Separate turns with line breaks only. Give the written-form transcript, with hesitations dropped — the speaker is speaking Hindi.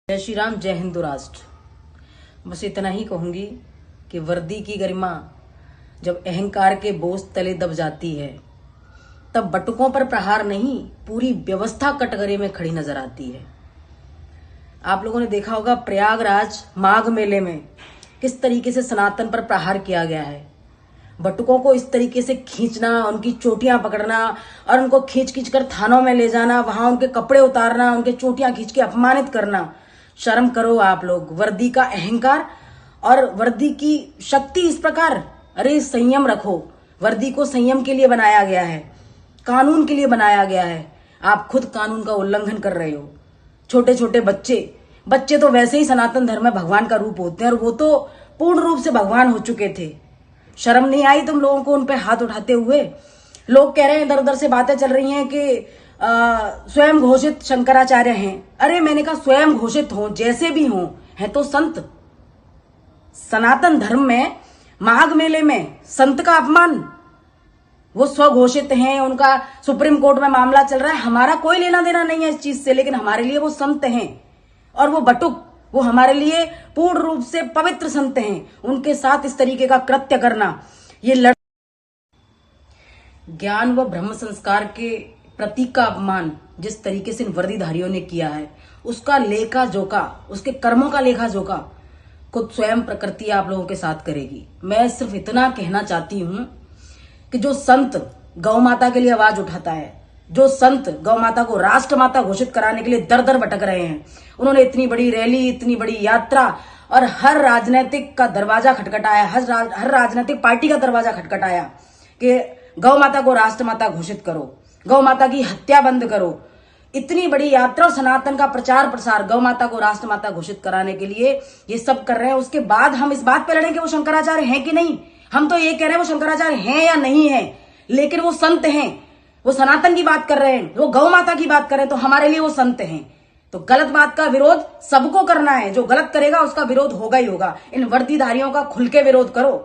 जय श्री राम, जय हिंदू राष्ट्र। बस इतना ही कहूंगी कि वर्दी की गरिमा जब अहंकार के बोझ तले दब जाती है तब बटुकों पर प्रहार नहीं, पूरी व्यवस्था कटघरे में खड़ी नजर आती है। आप लोगों ने देखा होगा प्रयागराज माघ मेले में किस तरीके से सनातन पर प्रहार किया गया है। बटुकों को इस तरीके से खींचना, उनकी चोटियां पकड़ना और उनको खींच खींच कर थानों में ले जाना, वहां उनके कपड़े उतारना, उनके चोटियां खींच के अपमानित करना। शर्म करो आप लोग। वर्दी का अहंकार और वर्दी की शक्ति इस प्रकार। अरे संयम रखो। वर्दी को संयम के लिए बनाया गया है, कानून के लिए बनाया गया है। आप खुद कानून का उल्लंघन कर रहे हो। छोटे छोटे बच्चे तो वैसे ही सनातन धर्म में भगवान का रूप होते हैं और वो तो पूर्ण रूप से भगवान हो चुके थे। शर्म नहीं आई तुम लोगों को उन पे हाथ उठाते हुए? लोग कह रहे हैं, इधर उधर से बातें चल रही हैं कि स्वयं घोषित शंकराचार्य हैं। अरे मैंने कहा स्वयं घोषित हो, जैसे भी हो, हैं तो संत। सनातन धर्म में माघ मेले में संत का अपमान, वो स्वघोषित हैं, उनका सुप्रीम कोर्ट में मामला चल रहा है। हमारा कोई लेना देना नहीं है इस चीज से, लेकिन हमारे लिए वो संत हैं। और वो बटुक, वो हमारे लिए पूर्ण रूप से पवित्र संत हैं। उनके साथ इस तरीके का कृत्य करना, ये ज्ञान व ब्रह्म संस्कार के प्रतीक का अपमान जिस तरीके से इन वर्दीधारियों ने किया है, उसका लेखा जोखा, उसके कर्मों का लेखा जोखा खुद स्वयं प्रकृति आप लोगों के साथ करेगी। मैं सिर्फ इतना कहना चाहती हूं कि जो संत गौ माता के लिए आवाज उठाता है, जो संत गौ माता को राष्ट्र माता घोषित कराने के लिए दर दर भटक रहे हैं, उन्होंने इतनी बड़ी रैली, इतनी बड़ी यात्रा और हर राजनीतिक का दरवाजा खटखटाया, हर राजनीतिक पार्टी का दरवाजा खटखटाया कि गौ माता को राष्ट्र माता घोषित करो, गौ माता की हत्या बंद करो। इतनी बड़ी यात्रा और सनातन का प्रचार प्रसार गौ माता को राष्ट्र माता घोषित कराने के लिए ये सब कर रहे हैं। उसके बाद हम इस बात पे लड़ें कि वो शंकराचार्य हैं कि नहीं। हम तो ये कह रहे हैं वो शंकराचार्य हैं या नहीं है, लेकिन वो संत हैं। वो सनातन की बात कर रहे हैं, वो गौ माता की बात कर रहे हैं, तो हमारे लिए वो संत हैं। तो गलत बात का विरोध सबको करना है। जो गलत करेगा उसका विरोध होगा ही होगा। इन वर्दीधारियों का खुल के विरोध करो।